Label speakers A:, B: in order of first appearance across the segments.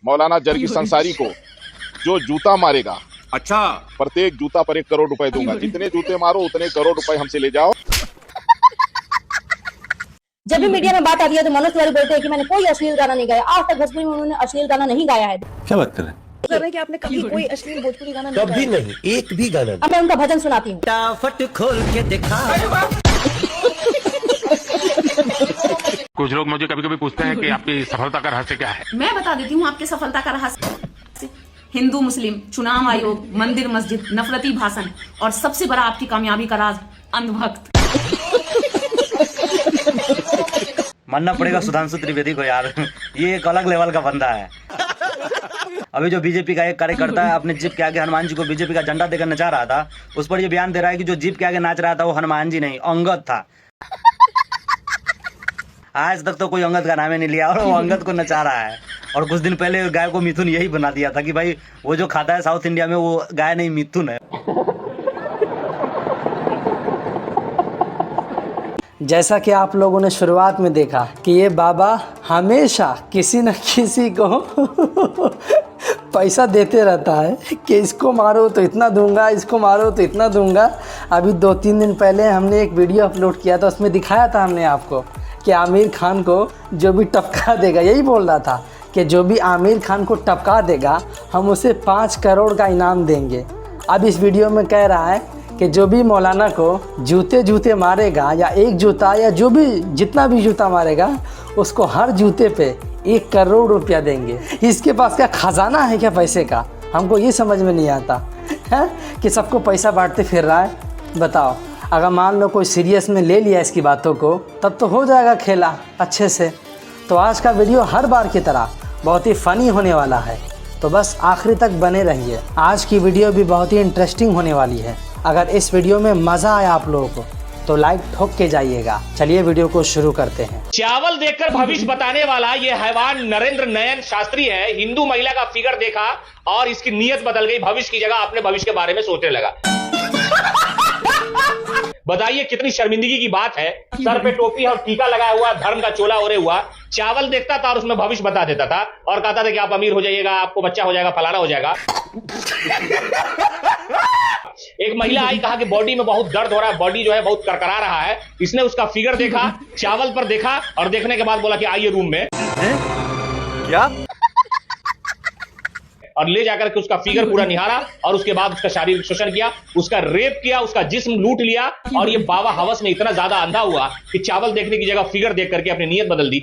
A: मौलाना जरगी संसारी को जो जूता मारेगा,
B: अच्छा,
A: प्रत्येक जूता पर 1 करोड़ रुपए दूंगा। जितने जूते मारो उतने करोड़ रुपए हमसे ले जाओ।
C: जब भी मीडिया में बात आती है तो मनोज तिवारी बोलते हैं कि मैंने कोई अश्लील गाना नहीं गाया। आज तक भोजपुरी में उन्होंने अश्लील गाना नहीं गाया है।
D: क्या बात कर रहे हैं?
C: कर रहे हैं कि आपने कभी कोई अश्लील भोजपुरी गाना नहीं
E: कभी
C: गाया?
E: नहीं, एक भी गाना नहीं।
C: अब मैं उनका भजन सुनाती हूँ।
E: फटाफट खोल के दिखा।
F: कुछ लोग मुझे कभी कभी पूछते हैं कि आपकी सफलता का रहस्य क्या है।
G: मैं बता देती हूँ आपके सफलता का रहस्य। हिंदू मुस्लिम, चुनाव आयोग, मंदिर मस्जिद, नफरती भाषण और सबसे बड़ा आपकी कामयाबी का राज, अंधभक्त।
H: मानना पड़ेगा सुधांशु त्रिवेदी को यार, ये एक अलग लेवल का बंदा है। अभी जो बीजेपी का एक कार्यकर्ता है अपने जीप के आगे हनुमान जी को बीजेपी का झंडा देकर नचा रहा था, उस पर ये बयान दे रहा है कि जो जीप के आगे नाच रहा था वो हनुमान जी नहीं अंगद था। आज तक तो कोई अंगद का नाम ही नहीं लिया और वो अंगद को नचा रहा है। और कुछ दिन पहले गाय को मिथुन यही बना दिया था कि भाई वो जो खाता है साउथ इंडिया में वो गाय नहीं मिथुन है।
I: जैसा कि आप लोगों ने शुरुआत में देखा कि ये बाबा हमेशा किसी न किसी को पैसा देते रहता है कि इसको मारो तो इतना दूंगा, इसको मारो तो इतना दूंगा। अभी 2-3 दिन पहले हमने एक वीडियो अपलोड किया था, उसमें दिखाया था हमने आपको कि आमिर खान को जो भी टपका देगा, यही बोल रहा था कि जो भी आमिर खान को टपका देगा हम उसे 5 करोड़ का इनाम देंगे। अब इस वीडियो में कह रहा है कि जो भी मौलाना को जूते मारेगा या एक जूता या जो भी जितना भी जूता मारेगा उसको हर जूते पे 1 करोड़ रुपया देंगे। इसके पास क्या खजाना है क्या पैसे का? हमको ये समझ में नहीं आता है कि सबको पैसा बांटते फिर रहा है। बताओ, अगर मान लो कोई सीरियस में ले लिया इसकी बातों को तब तो हो जाएगा खेला अच्छे से। तो आज का वीडियो हर बार की तरह बहुत ही फ़नी होने वाला है, तो बस आखिरी तक बने रहिए। आज की वीडियो भी बहुत ही इंटरेस्टिंग होने वाली है। अगर इस वीडियो में मज़ा आया आप लोगों को तो लाइक ठोक के जाइएगा। चलिए वीडियो को शुरू करते हैं।
J: चावल देखकर भविष्य बताने वाला ये हैवान नरेंद्र नयन शास्त्री है। हिंदू महिला का फिगर देखा और इसकी नीयत बदल गई। भविष्य की जगह अपने भविष्य के बारे में सोचने लगा। बताइए कितनी शर्मिंदगी की बात है। सर पे टोपी और टीका लगाया हुआ, धर्म का चोला ओढ़े हुआ, चावल देखता था और उसमें भविष्य बता देता था और कहता था कि आप अमीर हो जाइएगा, आपको बच्चा हो जाएगा, फलाना हो जाएगा। एक महिला आई, कहा कि बॉडी में बहुत दर्द हो रहा है, बॉडी जो है बहुत करकरा रहा है। इसने उसका फिगर देखा, चावल पर देखा और देखने के बाद बोला कि आइए रूम में।
H: क्या?
J: और ले जाकर के उसका फिगर पूरा निहारा और उसके बाद उसका शारीरिक शोषण किया, उसका रेप किया, उसका जिस्म लूट लिया। और ये बाबा हवस में इतना ज्यादा अंधा हुआ कि चावल देखने की जगह फिगर देख करके अपनी नीयत बदल दी।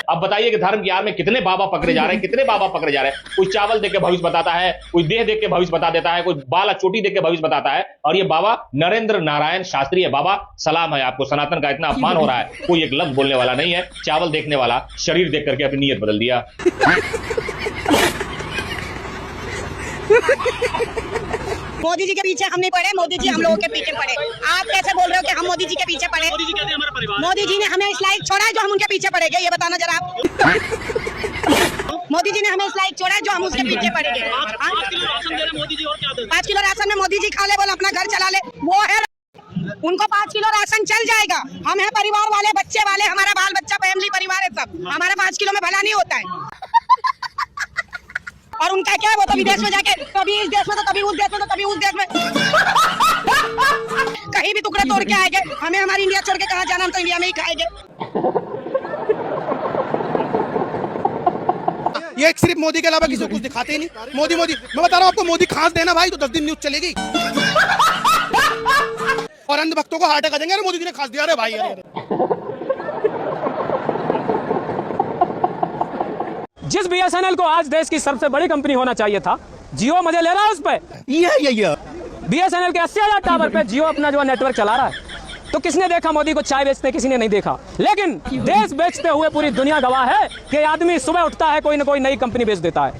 J: अब बताइए कि धर्म की आड़ में कितने बाबा पकड़े जा रहे हैं, कितने बाबा पकड़े जा रहे हैं। कोई चावल देख के भविष्य बताता है, कोई देह देख के भविष्य बता देता है, कोई बाला चोटी देख के भविष्य बताता है। और ये बाबा नरेंद्र नारायण शास्त्री है। बाबा सलाम है आपको, सनातन का इतना अपमान हो रहा है, कोई एक लफ्ज बोलने वाला नहीं है। चावल देखने वाला शरीर देख करके अपनी नीयत बदल दिया।
K: मोदी जी के पीछे हम नहीं पड़े, मोदी जी हम लोगों के पीछे पड़े। आप कैसे बोल रहे हो कि हम मोदी जी के पीछे पड़े? मोदी जी कहते हैं हमारा परिवार। मोदी जी ने हमें इस लायक छोड़ा है जो हम उनके पीछे पड़ेंगे, ये बताना जरा आप। मोदी जी ने हमें इस लायक छोड़ा है जो हम उसके पीछे पड़ेंगे। 5 किलो राशन दे रहे मोदी जी, और क्या दे? 5 किलो राशन में मोदी जी खा ले, बोल अपना घर चला ले, वो है उनको 5 किलो राशन चल जाएगा। हम है परिवार वाले, बच्चे वाले, हमारा बाल बच्चा फैमिली परिवार है सब। हमारा 5 किलो में भला नहीं होता है। और उनका क्या है, वो तो विदेश में जाके कभी इस देश में तो कभी उस देश में तो कभी उस देश में कहीं भी टुकड़े तोड़ के आएंगे। हमें हमारी इंडिया छोड़ के कहाँ जाना, हम तो इंडिया में ही खाएंगे।
L: ये सिर्फ मोदी के अलावा किसी को कुछ दिखाते ही नहीं। मोदी मोदी, मैं बता रहा हूँ आपको, मोदी खांस देना भाई तो 10 दिन न्यूज चलेगी और अंध भक्तों को हार्ट अटैक आ जाएंगे। अरे मोदी जी ने खांस दिया, अरे भाई अरे।
M: जिस BSNL को आज देश की सबसे बड़ी कंपनी होना चाहिए था, जियो मजे ले रहा है उस पे। BSNL के 80,000 टावर पे जियो अपना जो नेटवर्क चला रहा है। तो किसने देखा मोदी को चाय बेचते? किसी ने नहीं देखा। लेकिन देश बेचते हुए पूरी दुनिया गवाह है कि आदमी सुबह उठता है, कोई ना कोई नई कंपनी बेच देता है।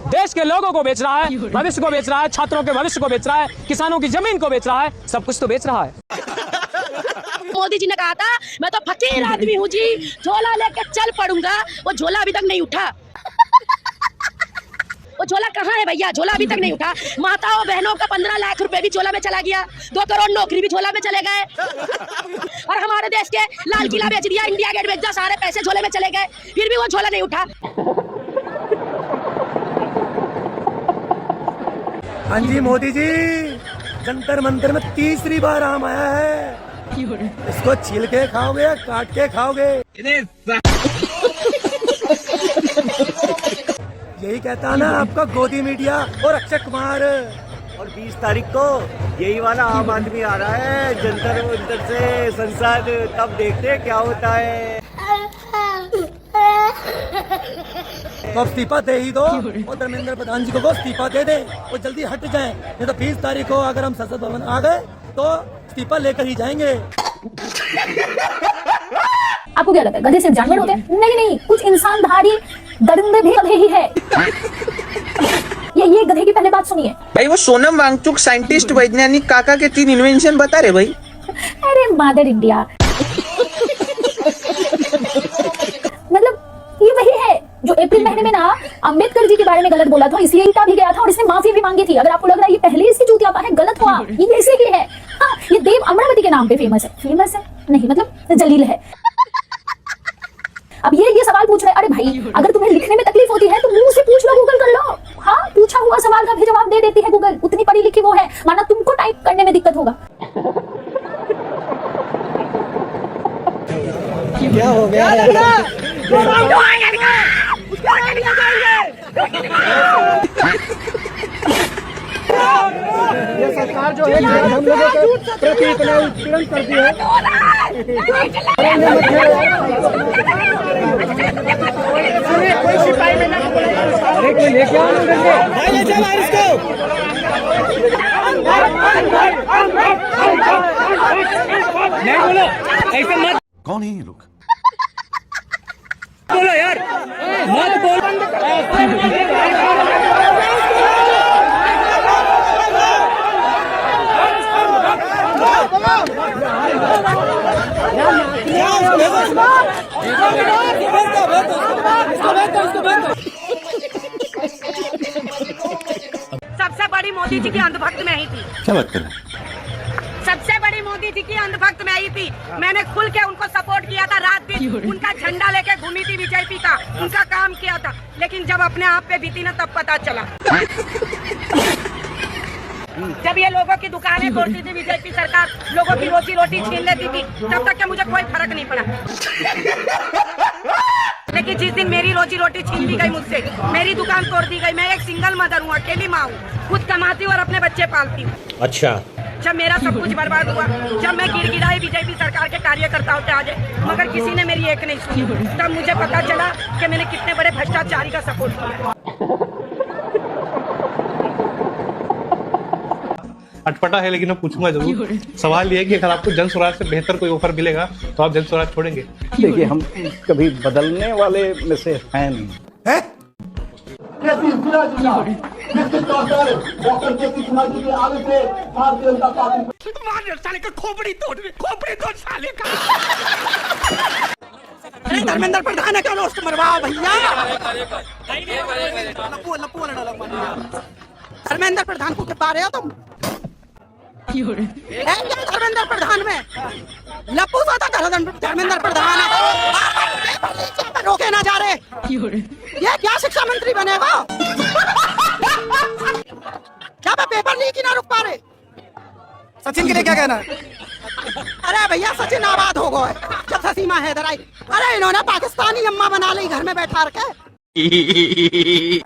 M: देश के लोगों को बेच रहा है, भविष्य को बेच रहा है, छात्रों के भविष्य को बेच रहा है, किसानों की जमीन को बेच रहा है, सब कुछ तो बेच रहा है।
C: मोदी जी ने कहा था मैं तो फकीर आदमी हूँ जी, झोला लेकर चल पड़ूंगा। वो झोला अभी तक नहीं उठा। वो
K: वो झोला कहाँ है भैया? झोला अभी तक नहीं उठा। माताओं बहनों का 15 लाख रुपए भी झोला में चला गया, 2 करोड़ नौकरी भी झोला में चले गए, और हमारे देश के लाल किला बेच दिया, इंडिया गेट बेच दिया, सारे पैसे झोले में चले गए, फिर भी वो झोला नहीं उठा।
E: हाँ जी मोदी जी, जंतर मंतर में तीसरी बार आम आया है। इसको छील के खाओगे या काट के खाओगे? यही कहता है ना आपका गोदी मीडिया और अक्षय कुमार। और 20 तारीख को यही वाला आम आदमी आ रहा है जंतर मंतर से संसद, तब देखते हैं क्या होता है। तो अब इस्तीफा दे ही दो और धर्मेंद्र प्रधान जी को इस्तीफा दे दे और जल्दी हट जाए, नहीं तो 20 तारीख को अगर हम संसद भवन आ गए तो इस्तीफा लेकर ही जाएंगे।
C: आपको क्या लगता है गधे सिर्फ जानवर होते हैं? नहीं नहीं, कुछ इंसानधारी दरिंदे भी गधे ही है। ये गधे की पहले बात सुनिए
B: भाई। वो सोनम वांगचुक साइंटिस्ट वैज्ञानिक काका के 3 इन्वेंशन बता रहे भाई।
C: अरे मदर इंडिया, मतलब ये वही है जो अप्रैल महीने में ना अंबेडकर जी के बारे में गलत बोला था, इसलिए इटा भी गया था और इसने माफी भी मांगी थी। अगर आपको लग रहा है ये पहले इसकी चूतियापा है, गलत हुआ, ये इसी की है। हाँ, ये देव अमरावती के नाम पे फेमस है नहीं, मतलब जलील है। अब ये सवाल पूछ रहे, अरे भाई अगर तुम्हें लिखने में तकलीफ होती है तो मुंह से पूछ लो, गूगल कर लो। हाँ, पूछा हुआ सवाल का भी जवाब दे देती है गूगल, उतनी पढ़ी लिखी वो है, माना तुमको टाइप करने में दिक्कत होगा।
E: क्या हो गया? ये सरकार जो है हम लोगों के प्रति इतना उत्पीड़न करती है। कोई सिपाही में ना, अरे कोई लेके आओ इसको। नहीं बोलो ऐसे मत।
F: कौन है ये लोग?
E: बोलो यार, मत बोलो।
K: सबसे बड़ी मोदी जी की अंधभक्त में ही थी।
F: क्या बात कर रहे हैं?
K: सबसे बड़ी मोदी जी की अंधभक्त में आई थी। मैंने खुल के उनको सपोर्ट किया था, रात दिन उनका झंडा लेके घूमी थी बीजेपी का, उनका काम किया था। लेकिन जब अपने आप पे बीती ना तब पता चला। जब ये लोगों की दुकानें तोड़ती थी बीजेपी सरकार, लोगों की रोजी रोटी छीन लेती थी, तब तक के मुझे कोई फर्क नहीं पड़ा। लेकिन जिस दिन मेरी रोजी रोटी छीन ली गई मुझसे, मेरी दुकान तोड़ दी गई, मैं एक सिंगल मदर हूँ, अकेली माँ हूँ, खुद कमाती हूँ और अपने बच्चे पालती हूँ।
B: अच्छा,
K: जब मेरा सब कुछ बर्बाद हुआ, जब मैं गिड़गिड़ाई बीजेपी सरकार के कार्यकर्ताओं से आज, मगर किसी ने मेरी एक नहीं सुनी, तब मुझे पता चला कि मैंने कितने बड़े भ्रष्टाचारी का सपोर्ट किया।
L: अटपटा है लेकिन मैं पूछूंगा जरूर। सवाल ये है कि अगर आपको जन स्वराज से बेहतर कोई ऑफर मिलेगा तो आप जन स्वराज छोड़ेंगे?
I: देखिए, हम कभी बदलने वाले में से हैं नहीं।
L: है? धर्मेंद्र प्रधान है क्या? उसको मरवाओ भैया। धर्मेंद्र प्रधान को क्या पा रहे हो तुम? धर्मेंद्र प्रधान में लप्पू था, धर्मेंद्र प्रधान रोके ना जा रहे। ये क्या शिक्षा मंत्री बनेगा? क्या मैं पेपर लीक ही ना रुक पा रहे? सचिन के लिए क्या कहना है? अरे भैया सचिन आबाद हो गए जब से सीमा हैदर आई। अरे इन्होंने पाकिस्तानी अम्मा बना ली घर में बैठा रखे।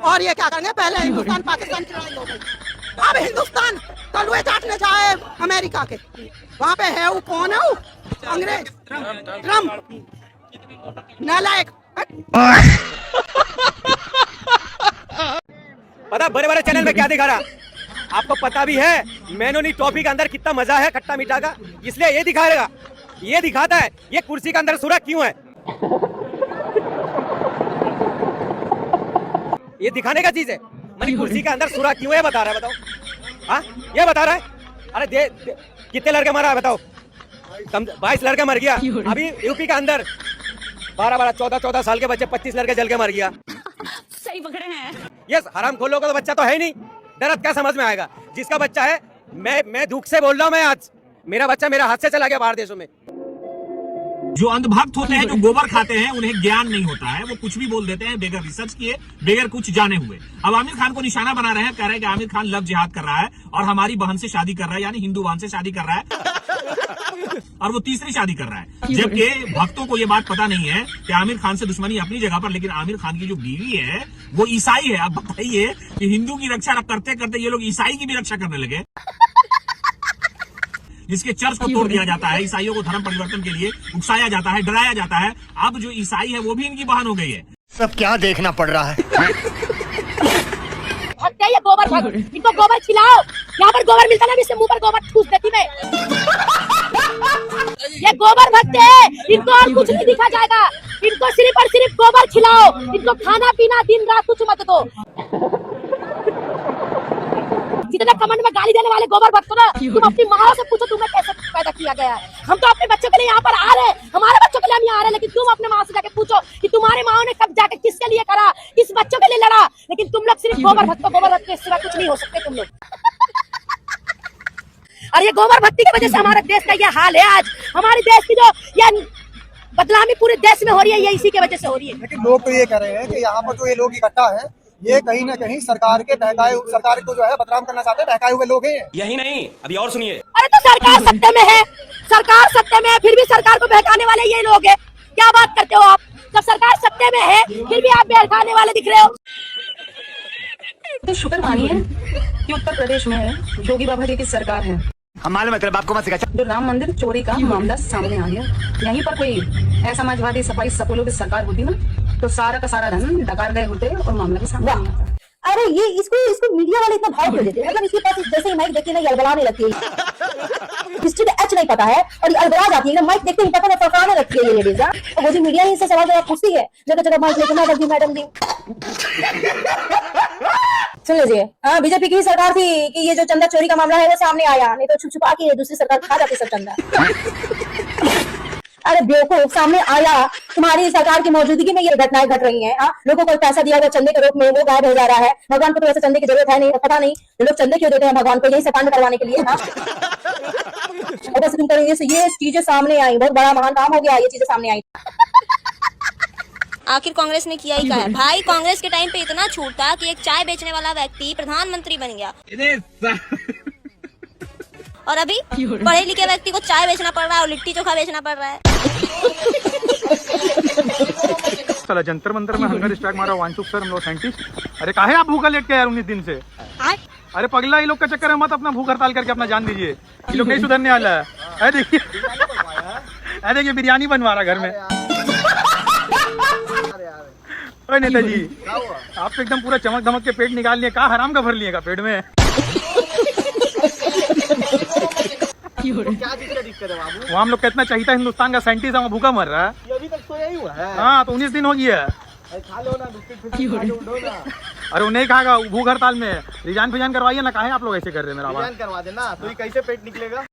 L: और ये क्या करेंगे? पहले हिंदुस्तान पाकिस्तान की लड़ाई हो गई, अब हिंदुस्तान तलुए चाटने जाए अमेरिका के। वहाँ पे है वो कौन है? वो अंग्रेज ट्रम्प, नालायक।
E: पता बड़े बड़े चैनल में क्या दिखा रहा? आपको पता भी है मेनोनी टॉफी के अंदर कितना मजा है खट्टा मीठा का, इसलिए ये दिखाएगा, ये दिखाता है ये कुर्सी के अंदर सुरख क्यों है। ये दिखाने का चीज है, मेरी कुर्सी के अंदर सुरख क्यों है बता रहा है, बताओ। हाँ ये बता रहा है। अरे कितने लड़के मरा है बताओ? 22 लड़के मर गया। अभी यूपी के अंदर 12-14 साल के बच्चे 25 लड़के जल के मर गया।
K: सही पकड़े हैं।
E: ये हराम खोलों का तो बच्चा तो है ही नहीं, दर्द क्या समझ में आएगा? जिसका बच्चा है, मैं दुख से बोल रहा हूँ। मैं आज मेरा बच्चा मेरा हाथ से चला गया बाहर देशों में।
M: जो अंधभक्त होते हैं, जो गोबर खाते हैं, उन्हें ज्ञान नहीं होता है, वो कुछ भी बोल देते हैं बगैर रिसर्च किए, बगैर कुछ जाने हुए। अब आमिर खान को निशाना बना रहे हैं, कह रहे हैं कि आमिर खान लव जिहाद कर रहा है और हमारी बहन से शादी कर रहा है, यानी हिंदू बहन से शादी कर रहा है और वो तीसरी शादी कर रहा है। जबकि भक्तों को ये बात पता नहीं है कि आमिर खान से दुश्मनी अपनी जगह पर, लेकिन आमिर खान की जो बीवी है वो ईसाई है। आप बताइए कि हिंदू की रक्षा करते करते ये लोग ईसाई की भी रक्षा करने लगे, जिसके चर्च को तोड़ दिया जाता है, ईसाइयों को धर्म परिवर्तन के लिए उकसाया जाता है, डराया जाता है। अब जो ईसाई है वो भी इनकी बहन हो गई है।
E: सब क्या देखना पड़ रहा है?
K: भक्त है ये गोबर भक्त, इनको गोबर खिलाओ। यहाँ पर गोबर मिलता ना, इससे मुंह पर गोबर ठूस देती मैं। ये गोबर भक्त है, इनको और कुछ नहीं दिखा जाएगा। इनको सिर्फ और सिर्फ गोबर खिलाओ, इनको खाना पीना दिन रात कुछ मत दो। जितना कमेंट में गाली देने वाले गोबर भक्त ना, तुम अपनी माँ से पूछो तुम्हें कैसे पैदा किया गया है। हम तो अपने बच्चों के लिए यहाँ पर आ रहे हैं, हमारे बच्चों के लिए हम यहाँ आ रहे हैं, लेकिन तुम अपने माँ से जाके पूछो कि तुम्हारी माँ ने कब जाके किसके लिए करा, किस बच्चों के लिए लड़ा। लेकिन तुम लोग सिर्फ गोबर भक्त के सिवा कुछ नहीं हो सकते तुम लोग। और ये गोबर भक्ति की वजह से हमारे देश का ये हाल है। आज हमारे देश की जो ये बदनामी पूरे देश में हो रही है, ये इसी की वजह से हो रही है।
L: लेकिन लोग तो ये कह रहे हैं कि यहाँ पर जो ये लोग इकट्ठा है, ये कहीं ना कहीं सरकार को जो है बदनाम करना चाहते हैं, बहकाए हुए लोग हैं।
E: यही नहीं, अभी और सुनिए।
K: अरे तो सरकार सत्ते में है, सरकार सत्ते में है, फिर भी सरकार को बहकाने वाले ये लोग हैं। क्या बात करते हो आप? जब सरकार सत्ते में है फिर भी आप बहकाने वाले दिख रहे हो।
G: तो शुक्र मानिए कि उत्तर प्रदेश में योगी बाबा जी की सरकार है।
E: हमारे मतलब आपको मत सिखा।
G: जो राम मंदिर चोरी का मामला सामने आ गया, यहीं पर कोई असमाजवादी सफाई सपोलों की सरकार होती ना, तो सारा का सारा धन डकार गए होते और मामला भी सामने नहीं आता।
C: अरे ये इसको मीडिया वाले इतना भाव क्यों देते हैं? मतलब इसके पास जैसे ही माइक देखती है ना, ये अलबलाने लगती है। हिस्ट्री का एच नहीं पता है और ये अलबला जाती है ना, माइक देखते ही पता नहीं फड़फड़ाने लगती है ये लेडीज। और वो जो मीडिया ही इससे सवाल जवाब पूछती है, जगह जगह माइक लेके मैडम जी सुन लीजिए। हाँ, बीजेपी की सरकार थी कि ये जो चंदा चोरी का मामला है वो सामने आया, नहीं तो छुप छुपा के दूसरी सरकार खा जाती सब चंदा। अरे बेवकूफ, सामने आया। तुम्हारी सरकार की मौजूदगी में ये घटनाएं घट रही हैं। लोगों को पैसा दिया गया चंदे के रूप में, वो गायब हो जा रहा है। भगवान को तो वैसे चंदे की जरूरत है नहीं, पता नहीं लोग चंदे क्यों देते हैं भगवान को, यही से कांड करवाने के लिए। तुम करेंगे ये चीजें सामने आई, बहुत बड़ा महान काम हो गया, ये चीजें सामने आई।
D: आखिर कांग्रेस ने किया ही क्या है भाई? कांग्रेस के टाइम पे इतना छूट था कि एक चाय बेचने वाला व्यक्ति प्रधानमंत्री बन गया, और अभी पढ़े लिखे व्यक्ति को चाय बेचना पड़ रहा है और लिट्टी चोखा बेचना पड़ रहा है।
M: साला जंतर मंतर में हंगर स्ट्राइक मारा वांचुक सर, हम लोग साइंटिस्ट। अरे काहे आप भूखा लेट के यार 19 दिन से? अरे पगला, ये लोग का चक्कर है, मत अपना भूख हड़ताल करके अपना जान दीजिए। ये लोग नहीं सुधरने वाला है। अरे देखिए बिरयानी बनवा रहा घर में। अरे नेताजी, आप तो एकदम पूरा चमक धमक के पेट निकाल लिए, कहा हराम का भर लिएगा पेट में।
L: क्या दिक्कत है बाबू?
M: वो हम लोग कितना चाहिए था, हिंदुस्तान का साइंटिस्ट है, भूखा मर रहा है।
L: अभी तक सोया ही हुआ है।
M: हाँ, तो 19 दिन हो गया।
L: खा लो ना,
M: अरे वो नहीं खाएगा, भूख हड़ताल में। रिजाइन फिजाइन करवाइए ना, काहे आप लोग ऐसे कर रहे हैं? मेरा
L: रिजाइन करवा देना, तो ये कैसे पेट निकलेगा?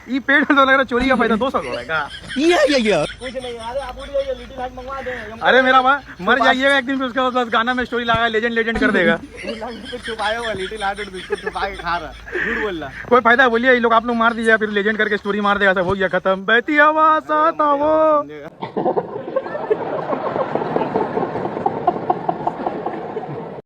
M: ये पेट में तो लग रहा है चोरी का पैसा 200 होगा।
L: कुछ नहीं, अरे आप उठ जाइए, लिटिल हार्ट मंगवा दें।
M: अरे मेरा मर जाइएगा एक दिन, फिर उसके बाद बस गाना में स्टोरी लगा लेजेंड कर देगा।
L: छुपाया हुआ लिटिल हार्ट बिस्कुट छुपा के खा रहा, झूठ बोल रहा।
M: कोई फायदा? बोलिए, ये लोग आप लोग मार दीजिए, फिर लेजेंड करके स्टोरी मार देगा, सब हो गया खत्म। बहती हवा साथ आओ।